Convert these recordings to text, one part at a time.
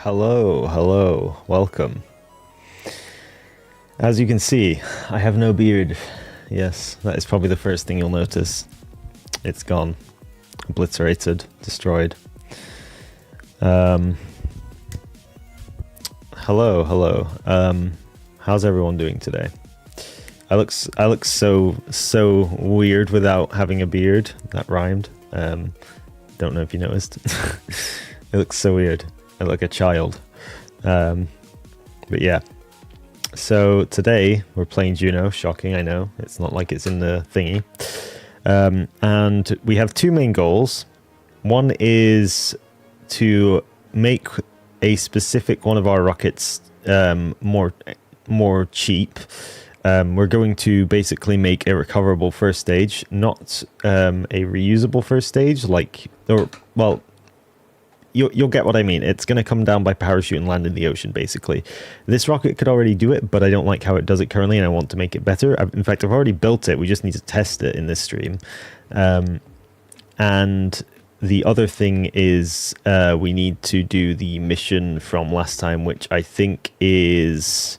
Hello, welcome. As you can see, I have no beard. Yes, that is probably the first thing you'll notice. It's gone. Obliterated, destroyed. Hello. How's everyone doing today? I look so weird without having a beard. That rhymed. Don't know if you noticed. It looks so weird. I look like a child. But yeah. So today we're playing JUNO. Shocking, I know. It's not like it's in the thingy. And we have two main goals. One is to make a specific one of our rockets more cheap. We're going to basically make a recoverable first stage, not a reusable first stage. You'll get what I mean. It's going to come down by parachute and land in the ocean, basically. This rocket could already do it, but I don't like how it does it currently, and I want to make it better. In fact, I've already built it. We just need to test it in this stream. And the other thing is we need to do the mission from last time, which I think is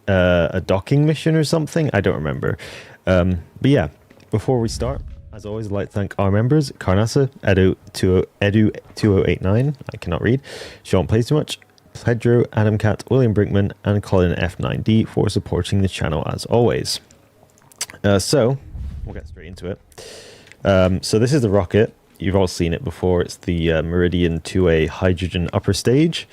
a docking mission or something. I don't remember. But yeah, before we start, as always, I'd like to thank our members: Carnasa, Edu2089, I cannot read, Sean Plays Too Much, Pedro, Adam Cat, William Brinkman, and Colin F9D for supporting the channel as always. So, we'll get straight into it. So this is the rocket. You've all seen it before. It's the Meridian 2A hydrogen upper stage.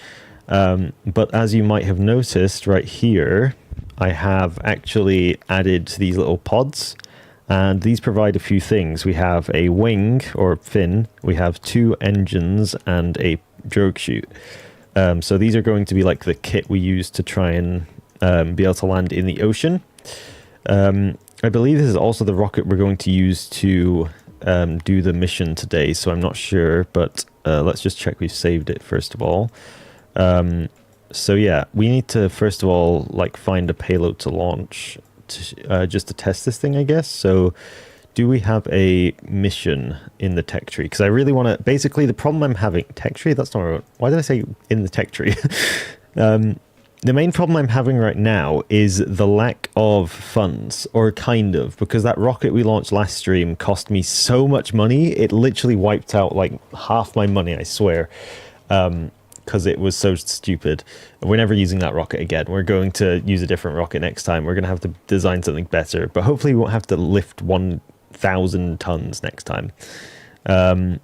But as you might have noticed right here, I have actually added these little pods. And these provide a few things. We have a wing or fin, we have two engines, and a drogue chute. So these are going to be like the kit we use to try and be able to land in the ocean. I believe this is also the rocket we're going to use to do the mission today, so I'm not sure, but let's just check we've saved it first of all. So yeah, we need to first of all find a payload to launch. Just to test this thing, I guess. So do we have a mission in the tech tree? Because I really want to, basically the problem I'm having, tech tree, that's not right. Why did I say in the tech tree? The main problem I'm having right now is the lack of funds, or kind of, because that rocket we launched last stream cost me so much money. It literally wiped out like half my money, I swear. Because it was so stupid. We're never using that rocket again. We're going to use a different rocket next time. We're going to have to design something better, but hopefully we won't have to lift 1,000 tons next time. Yeah,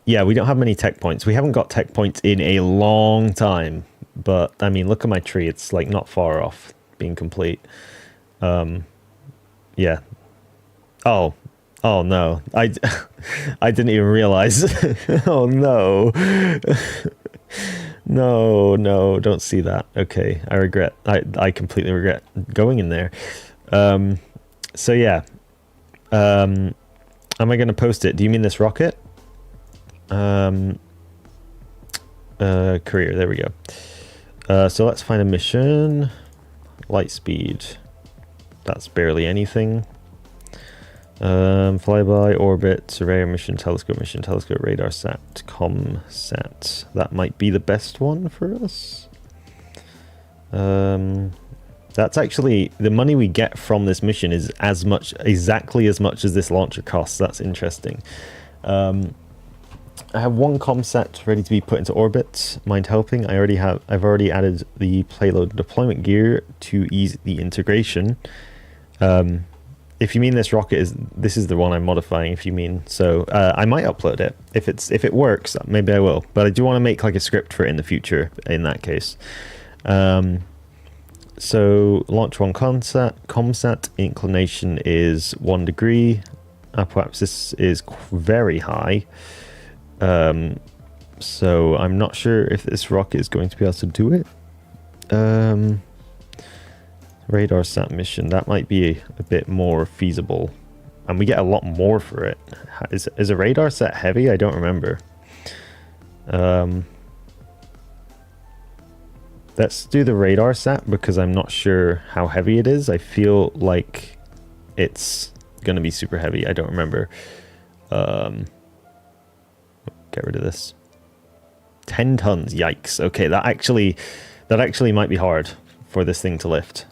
we don't have many tech points. We haven't got tech points in a long time, but I mean, look at my tree. It's like not far off being complete. Yeah. Oh no, I didn't even realize. Oh no. No, don't see that. Okay, I regret. I completely regret going in there. So yeah. Am I going to post it? Do you mean this rocket? Career, there we go. So let's find a mission. Light speed. That's barely anything. Flyby, orbit, surveyor mission, telescope, radar sat, com sat. That might be the best one for us. That's actually the money we get from this mission is exactly as much as this launcher costs. That's interesting. I have one comsat ready to be put into orbit. Mind helping? I've already added the payload deployment gear to ease the integration. If you mean this rocket, this is the one I'm modifying, if you mean. So I might upload it. If it works, maybe I will. But I do want to make like a script for it in the future in that case. So launch one comsat, inclination is 1 degree. Apoapsis is very high. So I'm not sure if this rocket is going to be able to do it. Radar sat mission, that might be a bit more feasible, and we get a lot more for it. Is a radar sat heavy? I don't remember. Let's do the radar sat because I'm not sure how heavy it is. I feel like it's gonna be super heavy. I don't remember. Get rid of this. 10 tons. Yikes. Okay, that actually might be hard for this thing to lift.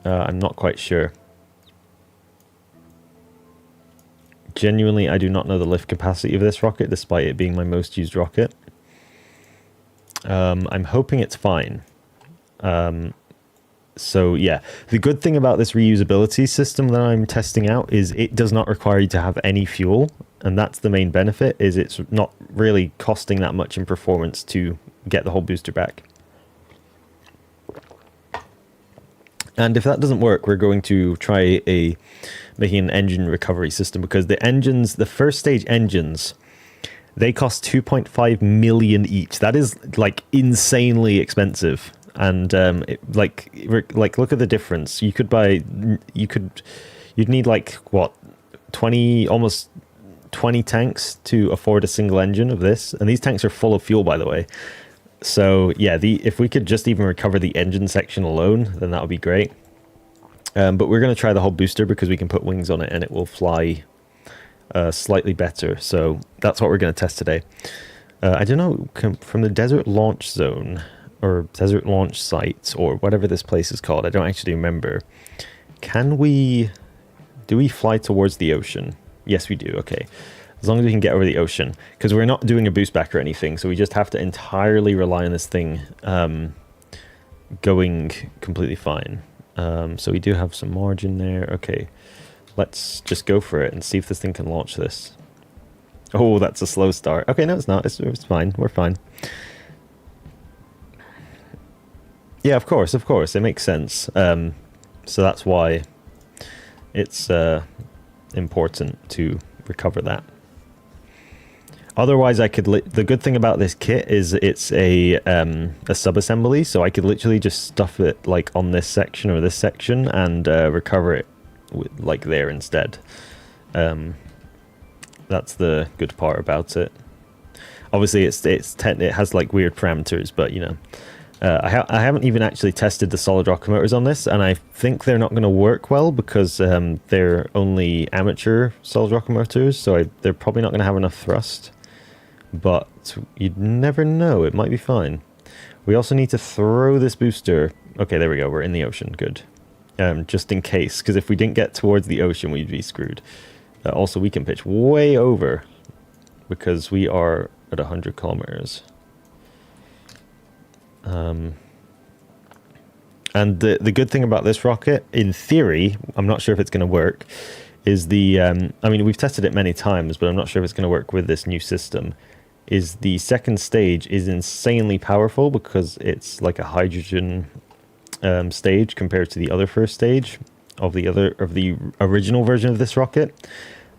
I'm not quite sure. Genuinely, I do not know the lift capacity of this rocket, despite it being my most used rocket. I'm hoping it's fine. So yeah, the good thing about this reusability system that I'm testing out is it does not require you to have any fuel, and that's the main benefit, is it's not really costing that much in performance to get the whole booster back. And if that doesn't work, we're going to try making an engine recovery system, because the first stage engines, they cost 2.5 million each. That is like insanely expensive. And like look at the difference. You'd need like what, almost 20 tanks to afford a single engine of this, and these tanks are full of fuel, by the way. So yeah, if we could just even recover the engine section alone, then that would be great. But we're going to try the whole booster because we can put wings on it and it will fly slightly better. So that's what we're going to test today. I don't know, from the desert launch zone, or desert launch site, or whatever this place is called, I don't actually remember. Do we fly towards the ocean? Yes, we do. Okay. As long as we can get over the ocean, because we're not doing a boost back or anything, so we just have to entirely rely on this thing going completely fine. So we do have some margin there. Okay, let's just go for it and see if this thing can launch this. Oh, that's a slow start. Okay, no, it's not. It's fine. We're fine. Yeah, of course. It makes sense. So that's why it's important to recover that. Otherwise, the good thing about this kit is it's a sub-assembly, so I could literally just stuff it like on this section or this section and recover it like there instead. That's the good part about it. Obviously, it has like weird parameters, but you know, I haven't even actually tested the solid rocket motors on this, and I think they're not going to work well because they're only amateur solid rocket motors, so they're probably not going to have enough thrust. But you'd never know, it might be fine. We also need to throw this booster. Okay, there we go, we're in the ocean, good. Just in case, because if we didn't get towards the ocean, we'd be screwed. Also, we can pitch way over, because we are at 100 kilometers. And the good thing about this rocket, in theory, I'm not sure if it's going to work, is I mean, we've tested it many times, but I'm not sure if it's going to work with this new system, is the second stage is insanely powerful because it's like a hydrogen stage compared to the other first stage of the original version of this rocket.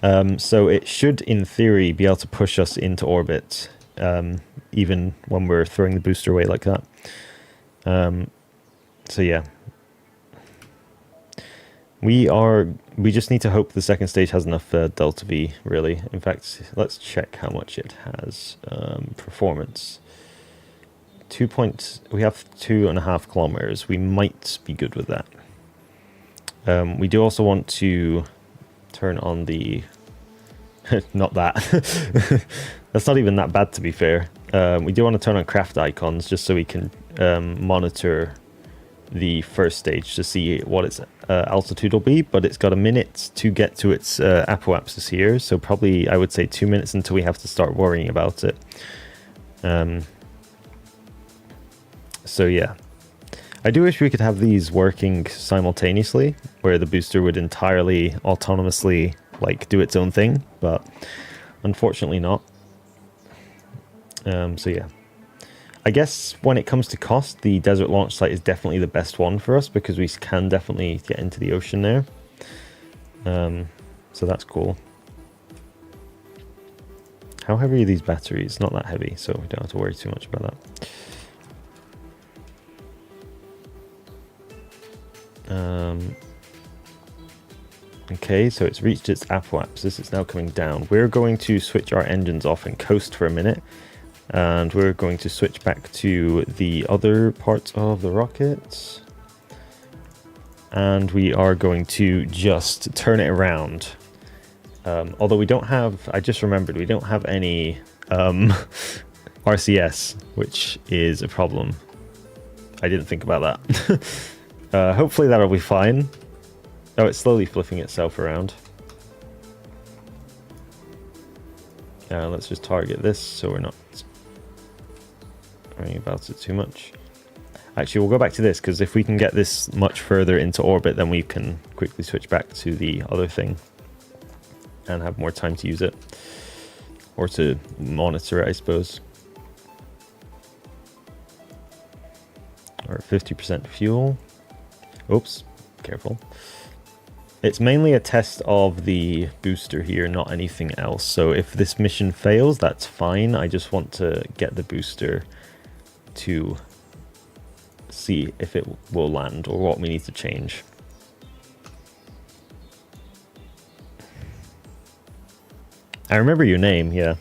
So it should, in theory, be able to push us into orbit, even when we're throwing the booster away like that. So yeah. We just need to hope the second stage has enough delta V, really. In fact, let's check how much it has. Performance. We have 2.5 kilometers. We might be good with that. We do also want to turn on the... not that. That's not even that bad, to be fair. We do want to turn on craft icons just so we can monitor the first stage to see what its altitude will be, but it's got a minute to get to its apoapsis here, so probably I would say 2 minutes until we have to start worrying about it. So yeah, I do wish we could have these working simultaneously, where the booster would entirely autonomously like do its own thing, but unfortunately not. So yeah, I guess when it comes to cost, the desert launch site is definitely the best one for us because we can definitely get into the ocean there. So that's cool. How heavy are these batteries? Not that heavy, so we don't have to worry too much about that. Okay, so it's reached its apoapsis. It's now coming down. We're going to switch our engines off and coast for a minute. And we're going to switch back to the other parts of the rocket. And we are going to just turn it around. Although we don't have, I just remembered, we don't have any RCS, which is a problem. I didn't think about that. Hopefully that'll be fine. Oh, it's slowly flipping itself around. Let's just target this so we're not worrying about it too much. Actually, we'll go back to this, because if we can get this much further into orbit, then we can quickly switch back to the other thing and have more time to use it. Or to monitor it, I suppose. Or 50% fuel. Oops, careful. It's mainly a test of the booster here, not anything else. So if this mission fails, that's fine. I just want to get the booster to see if it will land or what we need to change. I remember your name, yeah.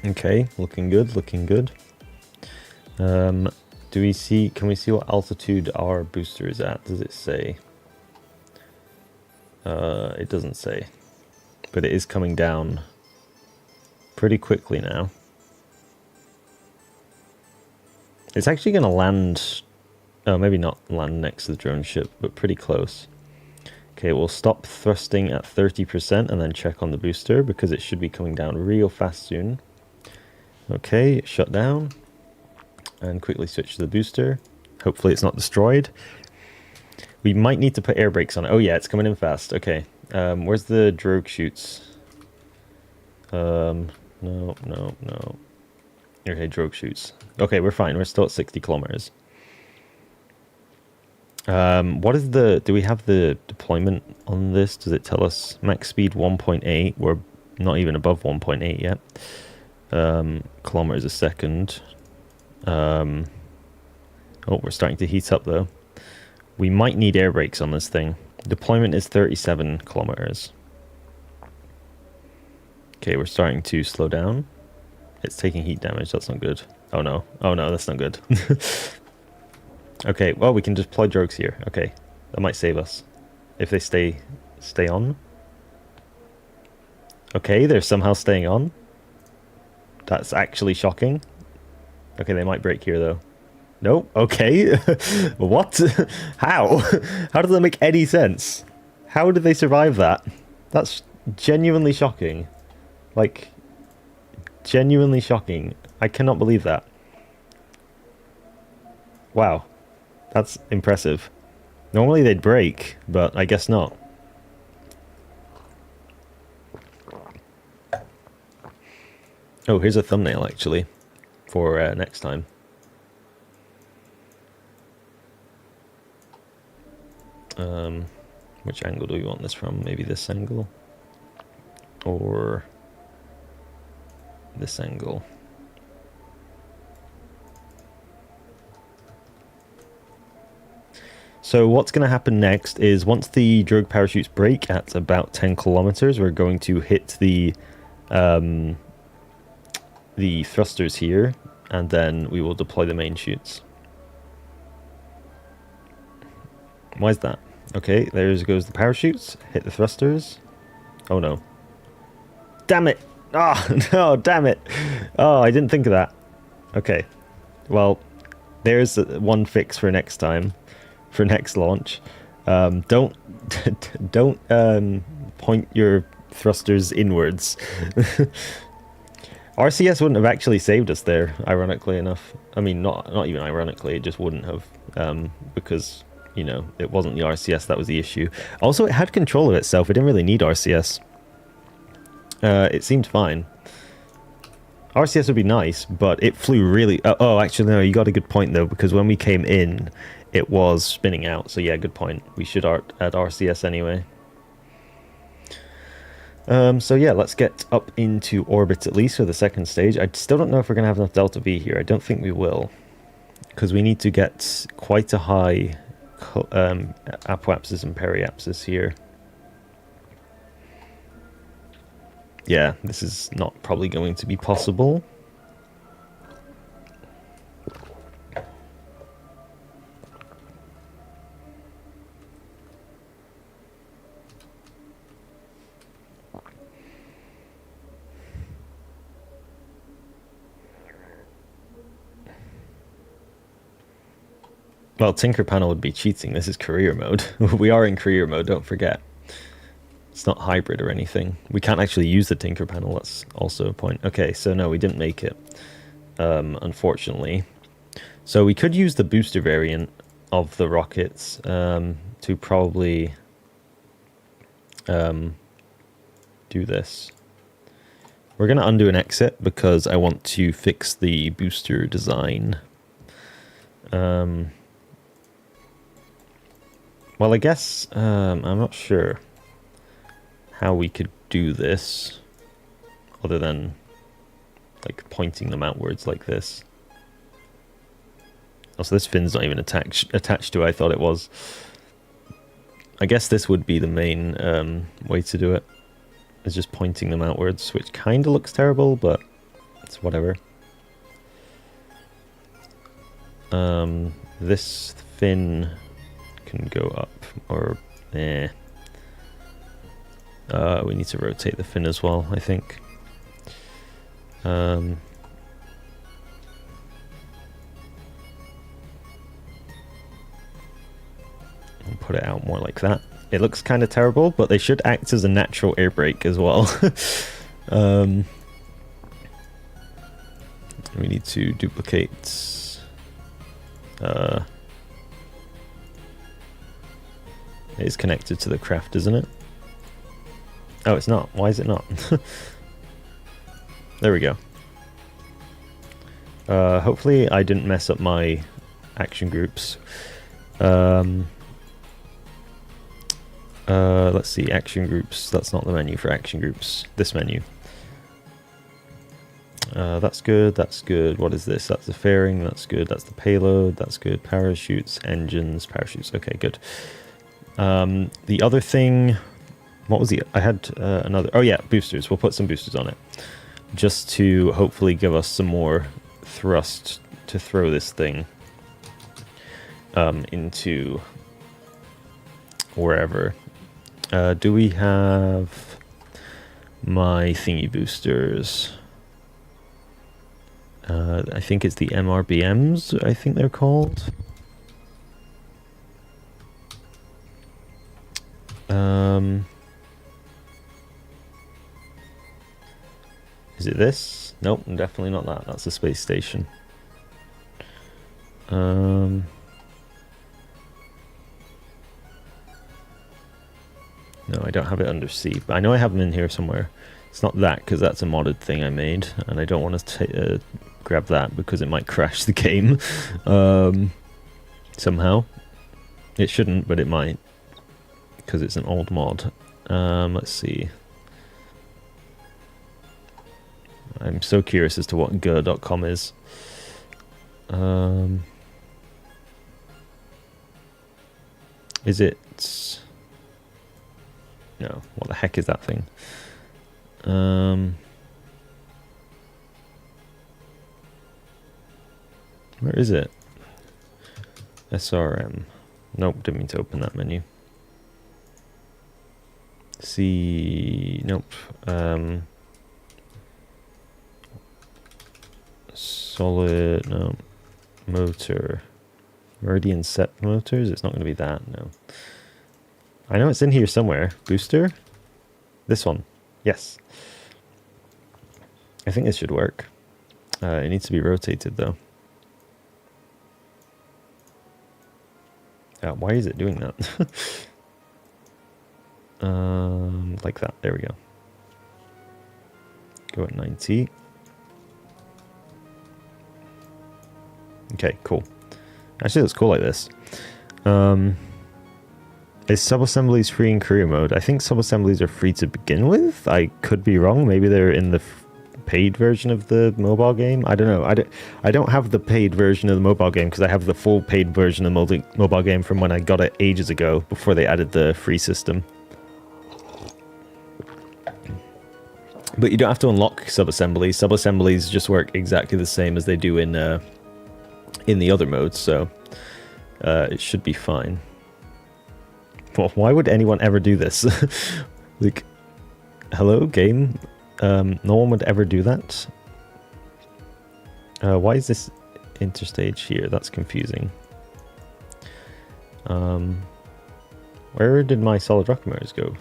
Okay, looking good, looking good. Can we see what altitude our booster is at? Does it say? It doesn't say, but it is coming down pretty quickly now. It's actually going to land, oh, maybe not land next to the drone ship, but pretty close. Okay, we'll stop thrusting at 30% and then check on the booster, because it should be coming down real fast soon. Okay, shut down. And quickly switch to the booster. Hopefully it's not destroyed. We might need to put air brakes on it. Oh yeah, it's coming in fast. Okay. Where's the drogue chutes? No. Okay, drogue chutes. Okay, we're fine. We're still at 60 kilometers. What is the... Do we have the deployment on this? Does it tell us max speed 1.8? We're not even above 1.8 yet. Kilometers a second. Oh, we're starting to heat up though. We might need air brakes on this thing. Deployment is 37 kilometers. Okay, we're starting to slow down. It's taking heat damage. That's not good. Oh no. Oh no, that's not good. Okay, well, we can just deploy drogues here. Okay, that might save us if they stay on. Okay, they're somehow staying on. That's actually shocking. Okay, they might break here though. Nope. Okay. What? How? How does that make any sense? How did they survive that? That's genuinely shocking. Like, genuinely shocking. I cannot believe that. Wow. That's impressive. Normally they'd break, but I guess not. Oh, here's a thumbnail actually for next time. Which angle do we want this from? Maybe this angle? Or this angle? So what's going to happen next is once the drogue parachutes break at about 10 kilometers, we're going to hit the thrusters here, and then we will deploy the main chutes. Why is that? Okay, there goes the parachutes. Hit the thrusters. Oh no. Damn it! Oh, no, damn it! Oh, I didn't think of that. Okay. Well, there's one fix for next time. For next launch. Don't point your thrusters inwards. RCS wouldn't have actually saved us there, ironically enough. I mean, not even ironically, it just wouldn't have. Because... you know, it wasn't the RCS that was the issue. Also, it had control of itself. It didn't really need RCS. It seemed fine. RCS would be nice, but it flew really... oh, actually, no, you got a good point, though, because when we came in, it was spinning out. So, yeah, good point. We should add RCS anyway. So, yeah, let's get up into orbit, at least, for the second stage. I still don't know if we're going to have enough Delta V here. I don't think we will. Because we need to get quite a high... apoapsis and periapsis here. Yeah, this is not probably going to be possible. Well, Tinker Panel would be cheating. This is career mode. We are in career mode, don't forget. It's not hybrid or anything. We can't actually use the Tinker Panel. That's also a point. Okay, so no, we didn't make it, unfortunately. So we could use the booster variant of the rockets to probably do this. We're going to undo an exit because I want to fix the booster design. Well, I guess I'm not sure how we could do this other than like pointing them outwards like this. Also, this fin's not even attached to it. I thought it was. I guess this would be the main way to do it, is just pointing them outwards, which kind of looks terrible, but it's whatever. This fin can go up, or we need to rotate the fin as well, I think. And put it out more like that. It looks kind of terrible, but they should act as a natural air brake as well. We need to duplicate. It is connected to the craft, isn't it? Oh, it's not. Why is it not? There we go. Hopefully I didn't mess up my action groups. Let's see, action groups. That's not the menu for action groups. This menu. That's good, that's good. What is this? That's the fairing, that's good. That's the payload, that's good. Parachutes, engines, parachutes. Okay, good. The other thing... What was the... I had another... Oh yeah, boosters. We'll put some boosters on it. Just to hopefully give us some more thrust to throw this thing into wherever. Do we have my thingy boosters? I think it's the MRBMs, I think they're called. Is it this? Nope, definitely not that. That's a space station. No, I don't have it under C, but I know I have them in here somewhere. It's not that, because that's a modded thing I made, and I don't want to grab that because it might crash the game somehow. It shouldn't, but it might, because it's an old mod. Let's see. I'm so curious as to what Gur.com is. Is it... No, what the heck is that thing? Where is it? SRM. Nope, didn't mean to open that menu. C... Nope. Solid... No. Motor. Meridian set motors? It's not going to be that, no. I know it's in here somewhere. Booster? This one. Yes. I think this should work. It needs to be rotated, though. Why is it doing that? Like that. There we go. Go at 90. Okay, cool. Actually, looks cool like this. Is sub-assemblies free in career mode? I think sub-assemblies are free to begin with. I could be wrong. Maybe they're in the paid version of the mobile game. I don't know. I don't have the paid version of the mobile game because I have the full paid version of the mobile game from when I got it ages ago, before they added the free system. But you don't have to unlock sub-assemblies. Sub-assemblies just work exactly the same as they do in the other modes, so it should be fine. Well, why would anyone ever do this? Like, hello, game? No one would ever do that. Why is this interstage here? That's confusing. Where did my solid rocket motors go?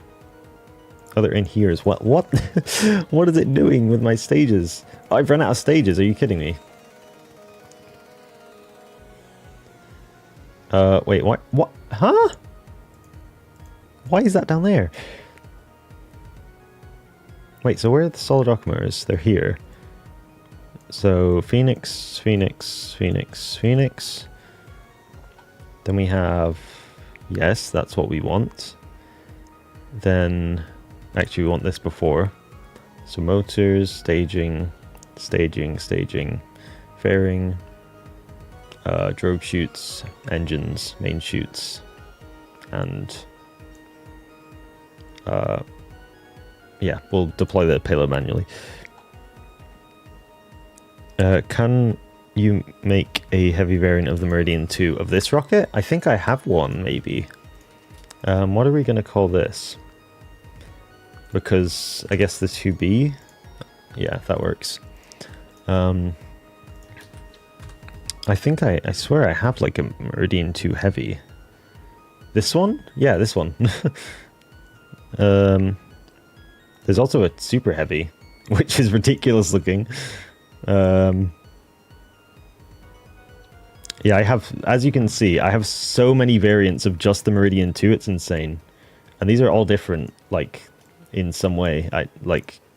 Oh, they're in here as well. What? What is it doing with my stages? I've run out of stages. Are you kidding me? Wait, what? What? Huh? Why is that down there? Wait, so where are the solid rocket motors? They're here. So, Phoenix, Phoenix, Phoenix, Phoenix. Then we have... Yes, that's what we want. Then... Actually, we want this before. So motors, staging, staging, staging, fairing, drogue chutes, engines, main chutes, and yeah, we'll deploy the payload manually. Can you make a heavy variant of the Meridian 2 of this rocket? I think I have one, maybe. What are we going to call this? Because I guess the 2B, yeah, that works. I think I swear I have like a Meridian 2 Heavy. This one? Yeah, this one. There's also a Super Heavy, which is ridiculous looking. Yeah, I have, as you can see, I have so many variants of just the Meridian 2, it's insane. And these are all different, like, in some way.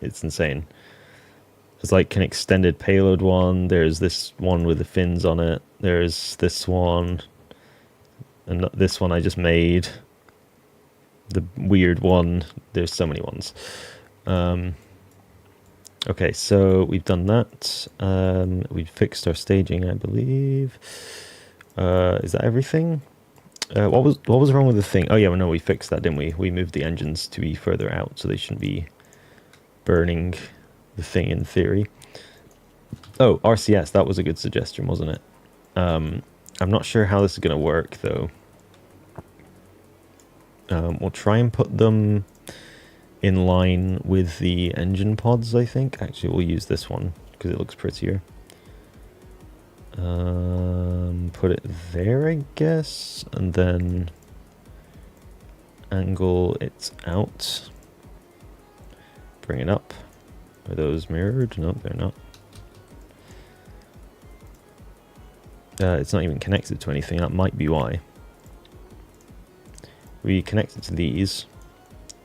It's insane. There's like an extended payload one, there's this one with the fins on it, there's this one, and this one I just made, the weird one. There's so many ones. Okay, so we've done that. We've fixed our staging, I believe. Is that everything? What was wrong with the thing? Oh yeah, well, no, we fixed that, didn't we? We moved the engines to be further out, so they shouldn't be burning the thing in theory. Oh, RCS, that was a good suggestion, wasn't it? I'm not sure how this is going to work, though. We'll try and put them in line with the engine pods, I think. Actually, we'll use this one, because it looks prettier. Put it there, I guess, and then angle it out. Bring it up. Are those mirrored? No, they're not. It's not even connected to anything. That might be why. We connect it to these.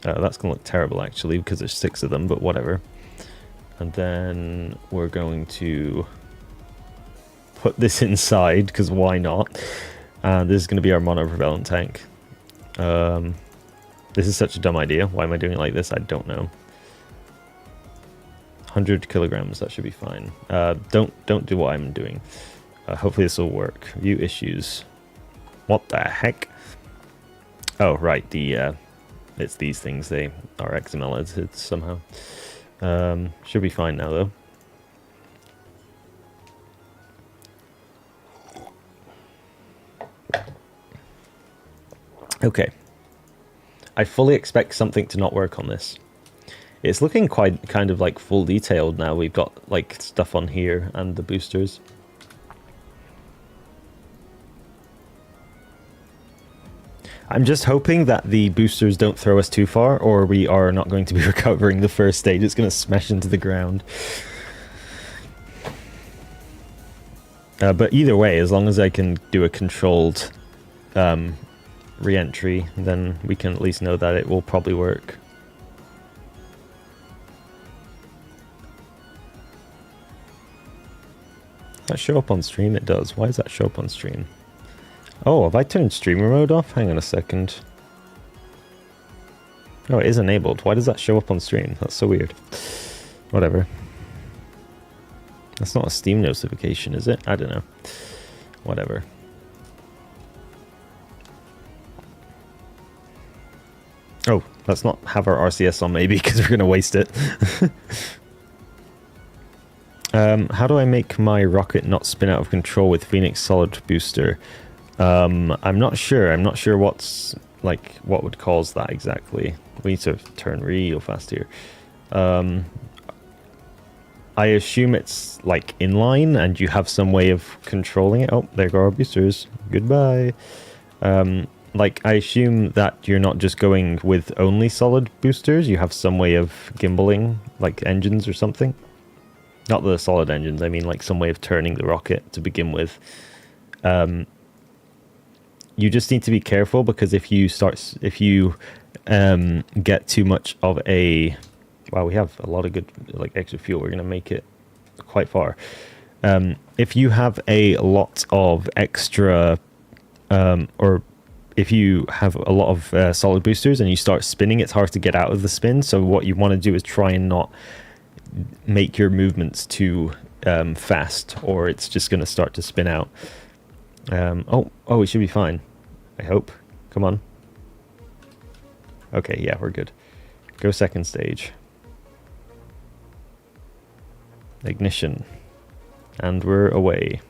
That's going to look terrible, actually, because there's 6 of them, but whatever. And then we're going to put this inside, because why not? This is going to be our monopropellant tank. This is such a dumb idea. Why am I doing it like this? I don't know. 100 kilograms, that should be fine. Don't do what I'm doing. Hopefully this will work. View issues. What the heck? Oh, right, it's these things. They are XML edited somehow. Should be fine now, though. Okay. I fully expect something to not work on this. It's looking kind of like full detailed now. We've got like stuff on here and the boosters. I'm just hoping that the boosters don't throw us too far, or we are not going to be recovering the first stage. It's going to smash into the ground. But either way, as long as I can do a controlled re-entry, then we can at least know that it will probably work. Does that show up on stream? It does. Why does that show up on stream? Oh, have I turned streamer mode off? Hang on a second. Oh, it is enabled. Why does that show up on stream? That's so weird. Whatever. That's not a Steam notification, is it? I don't know. Whatever. Oh, let's not have our RCS on maybe, because we're going to waste it. How do I make my rocket not spin out of control with Phoenix Solid Booster? I'm not sure. I'm not sure what's, like, what would cause that exactly. We need to turn real fast here. I assume it's, like, inline, and you have some way of controlling it. Oh, there go our boosters. Goodbye. Like, I assume that you're not just going with only solid boosters. You have some way of gimbaling, like engines or something. Not the solid engines, I mean like some way of turning the rocket to begin with. You just need to be careful, because if you get too much of a... Wow, we have a lot of good, like, extra fuel. We're going to make it quite far. If you have a lot of extra, or if you have a lot of solid boosters and you start spinning, it's hard to get out of the spin. So what you want to do is try and not make your movements too fast, or it's just going to start to spin out. Oh, we should be fine, I hope. Come on. Okay, yeah, we're good. Go second stage. Ignition. And we're away.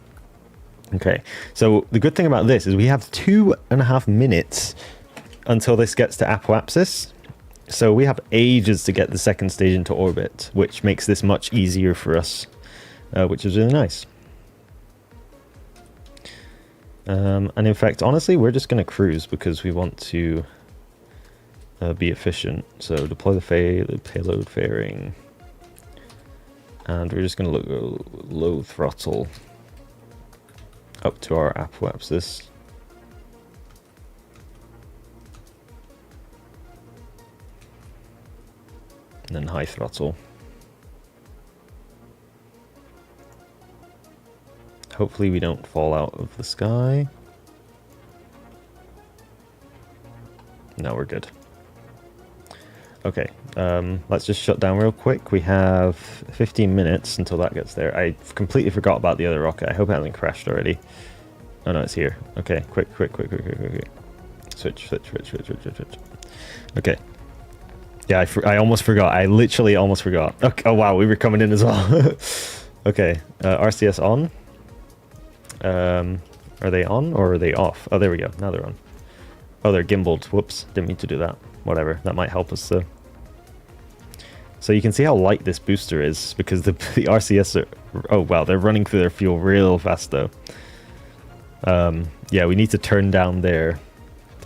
Okay, so the good thing about this is we have 2.5 minutes until this gets to apoapsis. So we have ages to get the second stage into orbit, which makes this much easier for us, which is really nice. And in fact, honestly, we're just going to cruise because we want to be efficient. So deploy the payload fairing. And we're just going to go low throttle up to our apoapsis. And then high throttle. Hopefully we don't fall out of the sky. No, we're good. Okay, let's just shut down real quick. We have 15 minutes until that gets there. I completely forgot about the other rocket. I hope it hasn't crashed already. Oh no, it's here. Okay, quick. Switch. Okay. Yeah, I almost forgot. I literally almost forgot. Okay. Oh wow, we were coming in as well. Okay, RCS on. Are they on or are they off? Oh, there we go. Now they're on. Oh, they're gimbaled. Whoops, didn't mean to do that. Whatever, that might help us though. So you can see how light this booster is, because the RCS are... Oh wow, they're running through their fuel real fast though. Yeah, we need to turn down their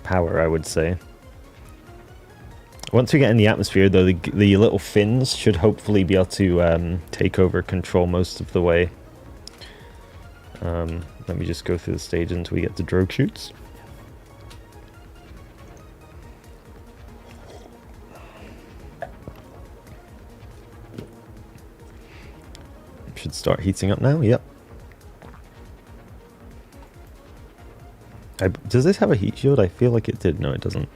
power, I would say. Once we get in the atmosphere though, the little fins should hopefully be able to take over control most of the way. Let me just go through the stage until we get to drogue chutes. Should start heating up now. Yep. Does this have a heat shield? I feel like it did. No, it doesn't.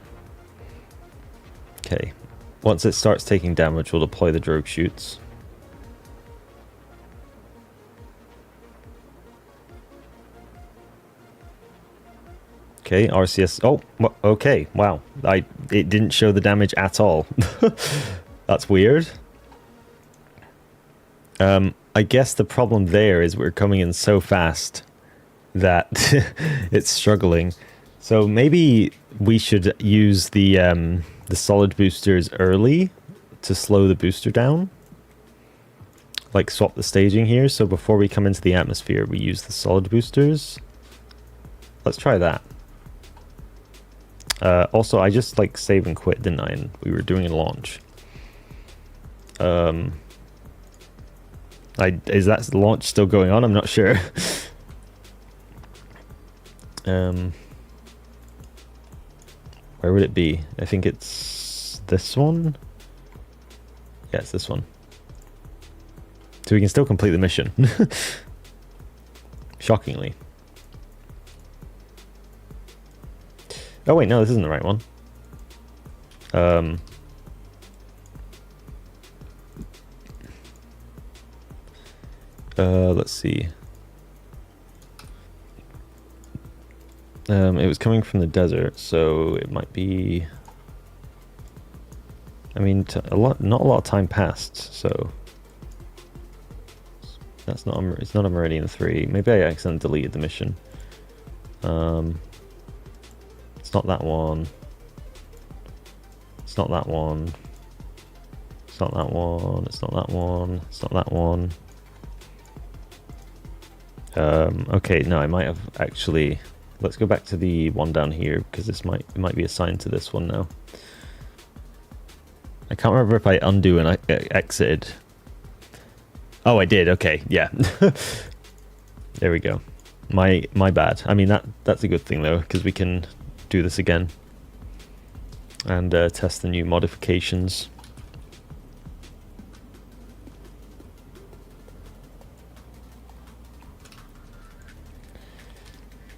Okay. Once it starts taking damage, we'll deploy the drogue chutes. Okay, RCS. Oh, okay. Wow. It didn't show the damage at all. That's weird. I guess the problem there is we're coming in so fast that it's struggling. So maybe we should use the solid boosters early to slow the booster down. Like swap the staging here. So before we come into the atmosphere, we use the solid boosters. Let's try that. Also, I just like save and quit, didn't I? And we were doing a launch. Is that launch still going on? I'm not sure. Where would it be? I think it's this one. Yeah, it's this one. So we can still complete the mission. Shockingly. Oh wait, no, this isn't the right one. Let's see. It was coming from the desert, so it might be... I mean, not a lot of time passed, so... That's not... It's not a Meridian 3. Maybe I accidentally deleted the mission. It's not that one. It's not that one. It's not that one. It's not that one. It's not that one. Okay, no, I might have actually... Let's go back to the one down here, because this might be assigned to this one now. I can't remember if I undo and I exited. Oh, I did. Okay, yeah. There we go. My bad. I mean, that's a good thing though, because we can do this again and test the new modifications.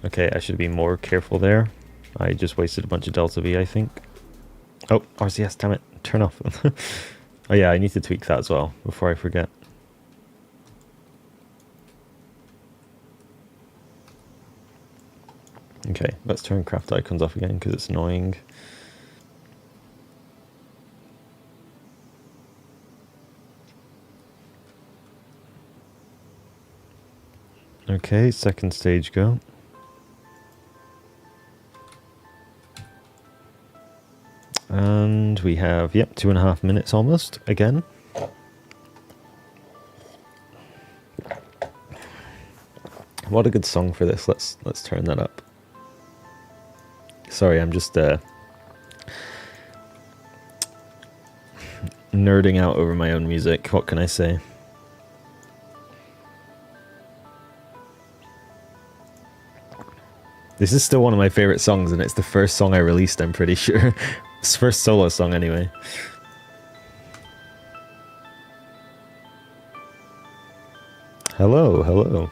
Okay, I should be more careful there. I just wasted a bunch of delta V, I think. Oh, RCS, damn it. Turn off. Oh yeah, I need to tweak that as well before I forget. Okay, let's turn craft icons off again because it's annoying. Okay, second stage go. And we have, yep, 2.5 minutes almost, again. What a good song for this. Let's turn that up. Sorry, I'm just nerding out over my own music. What can I say? This is still one of my favorite songs, and it's the first song I released, I'm pretty sure. It's the first solo song, anyway. Hello, hello.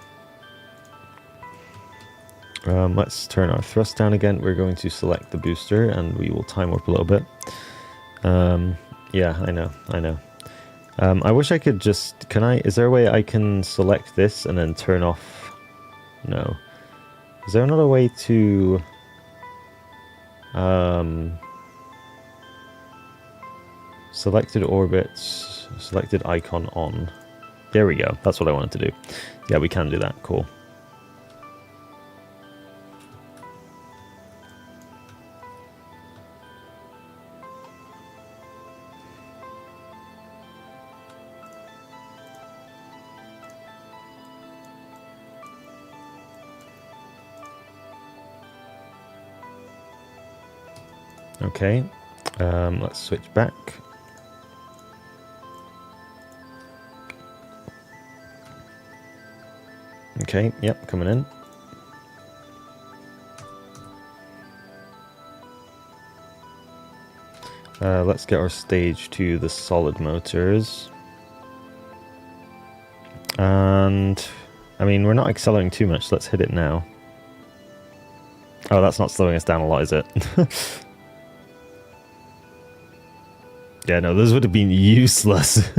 Let's turn our thrust down again. We're going to select the booster, and we will time warp a little bit. Yeah, I know. I wish I could just... Is there a way I can select this and then turn off... No. Is there another way to... Selected orbits, selected icon on. There we go. That's what I wanted to do. Yeah, we can do that. Cool. Okay, let's switch back. Okay, yep, coming in. Let's get our stage to the solid motors. And, I mean, we're not accelerating too much, let's hit it now. Oh, that's not slowing us down a lot, is it? Yeah, no, those would have been useless.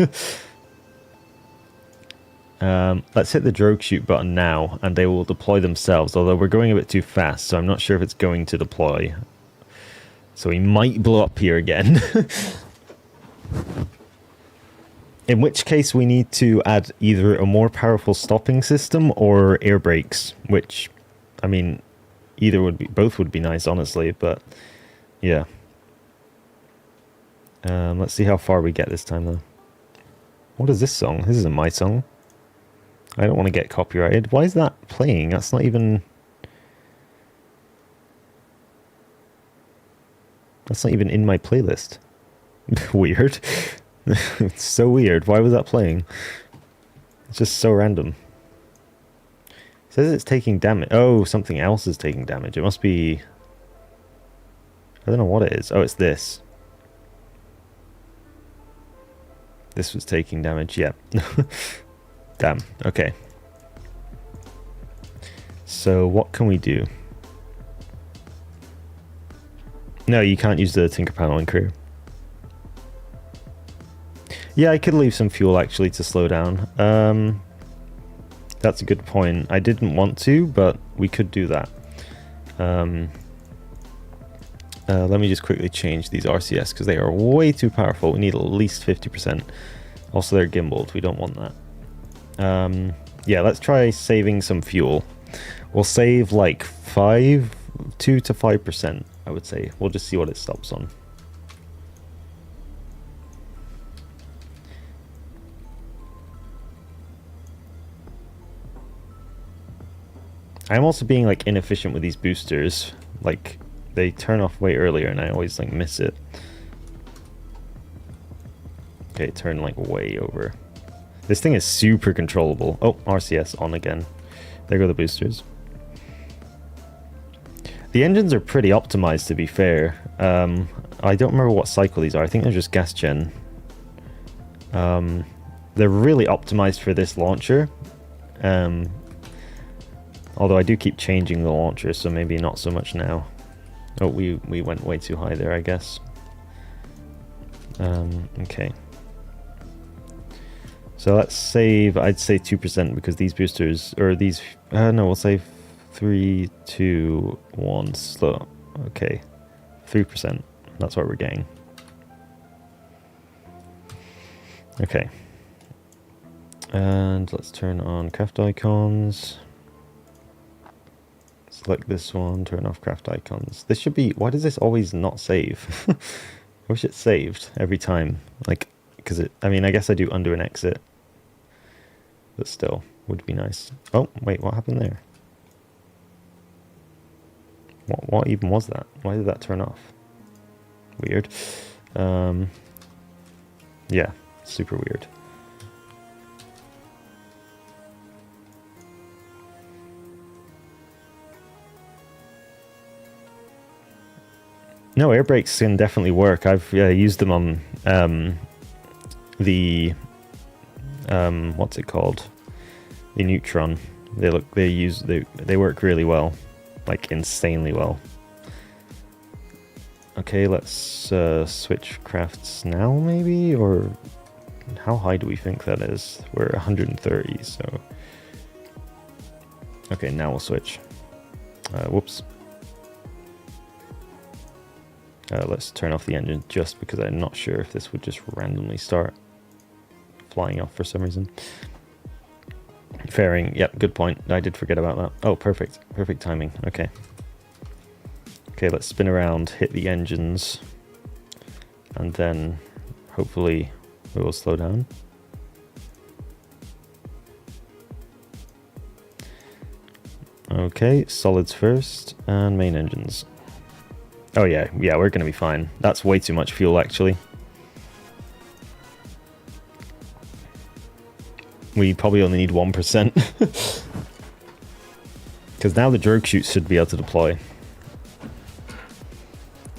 Let's hit the drogue chute button now, and they will deploy themselves, although we're going a bit too fast, so I'm not sure if it's going to deploy. So we might blow up here again. In which case we need to add either a more powerful stopping system or air brakes, which, I mean, both would be nice, honestly, but yeah. Let's see how far we get this time, though. What is this song? This isn't my song. I don't want to get copyrighted. Why is that playing? That's not even... That's not even in my playlist. Weird. It's so weird. Why was that playing? It's just so random. It says it's taking damage. Oh, something else is taking damage. It must be... I don't know what it is. Oh, it's this. This was taking damage, yeah. Damn, okay. So what can we do? No, you can't use the Tinker Panel in crew. Yeah, I could leave some fuel actually to slow down. That's a good point. I didn't want to, but we could do that. Let me just quickly change these RCS because they are way too powerful. We need at least 50%. Also, they're gimbaled. We don't want that. Yeah, let's try saving some fuel. We'll save like 2 to 5%, I would say. We'll just see what it stops on. I'm also being like inefficient with these boosters. Like they turn off way earlier and I always like miss it. Okay, turn like way over. This thing is super controllable. Oh, RCS on again. There go the boosters. The engines are pretty optimized, to be fair. I don't remember what cycle these are. I think they're just gas gen. They're really optimized for this launcher. Although I do keep changing the launcher, so maybe not so much now. Oh, we went way too high there, I guess. Okay. So let's save, I'd say 2% because these boosters, or these, no, we'll save 3, 2, 1, slow. Okay, 3%. That's what we're getting. Okay. And let's turn on craft icons. Select this one, turn off craft icons. This should be, why does this always not save? I wish it saved every time. Like, because it, I mean, I guess I do under an exit. But still, would be nice. Oh, wait, what happened there? What even was that? Why did that turn off? Weird. Yeah, super weird. No, air brakes can definitely work. I've used them on the what's it called? The Neutron. They work really well, like insanely well. Okay, let's switch crafts now, maybe, or how high do we think that is? We're 130, so okay, now we'll switch. Whoops. Let's turn off the engine just because I'm not sure if this would just randomly start flying off for some reason. Fairing, yep, good point. I did forget about that. Oh, perfect. Perfect timing. Okay. Okay, let's spin around, hit the engines, and then hopefully we will slow down. Okay, solids first, and main engines. Oh yeah, we're gonna be fine. That's way too much fuel, actually. We probably only need 1%. Because now the drogue chutes should be able to deploy.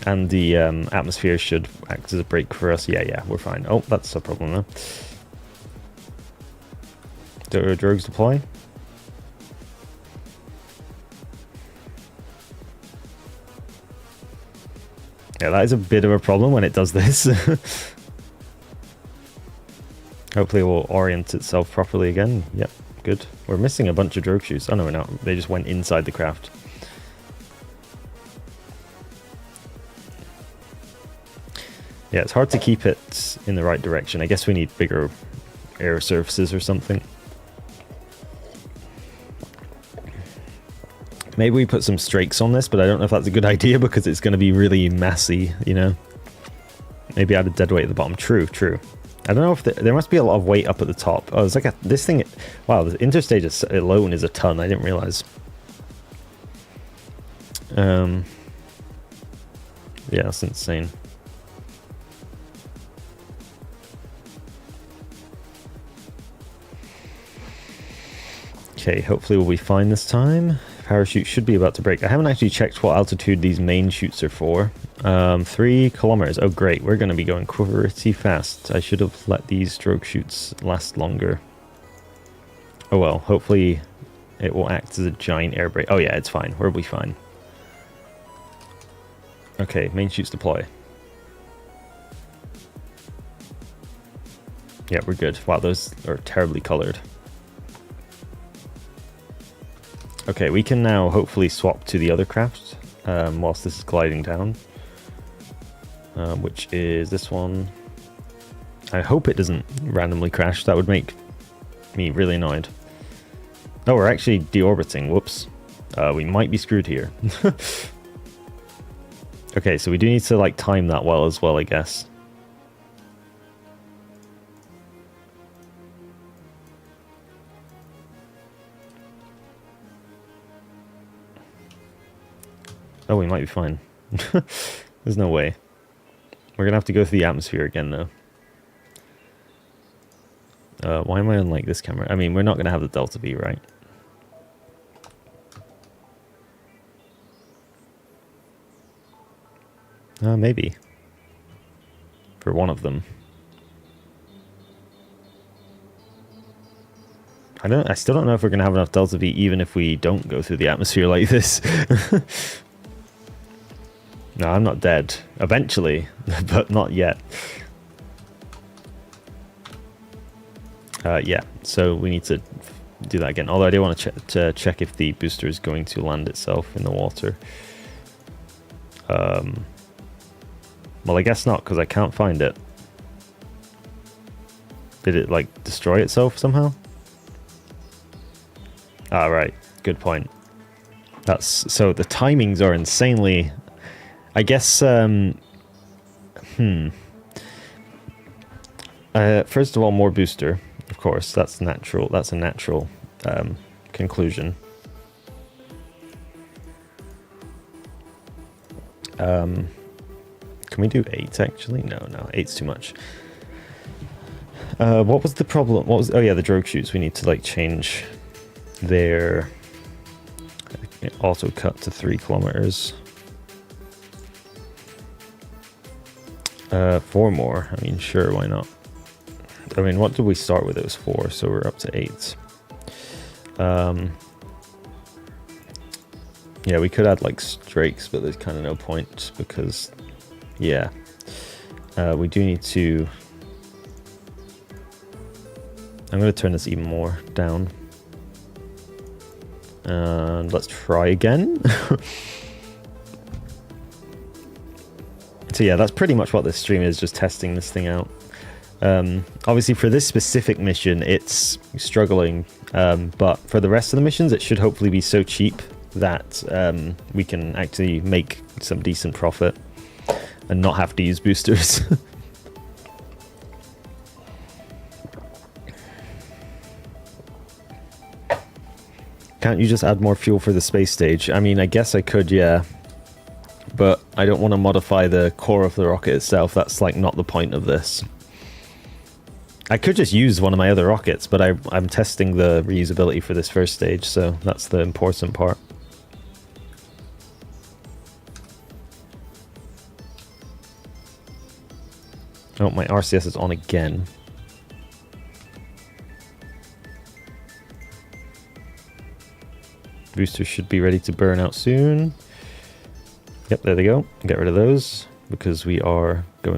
And the atmosphere should act as a brake for us. Yeah, we're fine. Oh, that's a problem now. Do drogues deploy? Yeah, that is a bit of a problem when it does this. Hopefully it will orient itself properly again. Yep, good. We're missing a bunch of drogue chutes. Oh no, we're not. They just went inside the craft. Yeah, it's hard to keep it in the right direction. I guess we need bigger air surfaces or something. Maybe we put some strakes on this, but I don't know if that's a good idea because it's going to be really massy, you know? Maybe add a dead weight at the bottom. True. I don't know if there must be a lot of weight up at the top. Oh, it's like this thing. Wow, the interstage alone is a ton. I didn't realize. Yeah, that's insane. Okay, hopefully we'll be fine this time. Parachute should be about to break. I haven't actually checked what altitude these main chutes are for. 3 kilometers. Oh, great. We're going to be going pretty fast. I should have let these drogue chutes last longer. Oh, well. Hopefully it will act as a giant air brake. Oh, yeah, it's fine. We'll be fine. Okay, main chutes deploy. Yeah, we're good. Wow, those are terribly colored. Okay, we can now hopefully swap to the other craft whilst this is gliding down. Which is this one. I hope it doesn't randomly crash. That would make me really annoyed. Oh, we're actually deorbiting. Whoops. We might be screwed here. Okay, so we do need to like time that well as well, I guess. Oh, we might be fine. There's no way. We're going to have to go through the atmosphere again, though. Why am I on, like, this camera? I mean, we're not going to have the Delta V, right? Maybe. For one of them. I still don't know if we're going to have enough Delta V even if we don't go through the atmosphere like this. No, I'm not dead. Eventually, but not yet. Yeah, so we need to do that again. Although I do want to check if the booster is going to land itself in the water. Well, I guess not, because I can't find it. Did it, like, destroy itself somehow? Ah, right. Good point. So the timings are insanely... I guess, first of all, more booster. Of course, that's natural. That's a natural conclusion. Can we do 8, actually? No, 8's too much. What was the problem? Oh yeah, the drogue chutes. We need to, like, change their auto cut to 3 kilometers. 4 more. I mean, sure, why not? I mean, what did we start with? It was 4, so we're up to 8. Yeah, we could add, like, strakes, but there's kind of no point because, yeah. We do need to... I'm going to turn this even more down. And let's try again. So yeah, that's pretty much what this stream is, just testing this thing out. Obviously for this specific mission, it's struggling, but for the rest of the missions, it should hopefully be so cheap that we can actually make some decent profit and not have to use boosters. Can't you just add more fuel for the space stage? I mean, I guess I could, yeah. But I don't want to modify the core of the rocket itself. That's, like, not the point of this. I could just use one of my other rockets, but I'm testing the reusability for this first stage, so that's the important part. Oh, my RCS is on again. Boosters should be ready to burn out soon. Yep, there they go. Get rid of those because we are going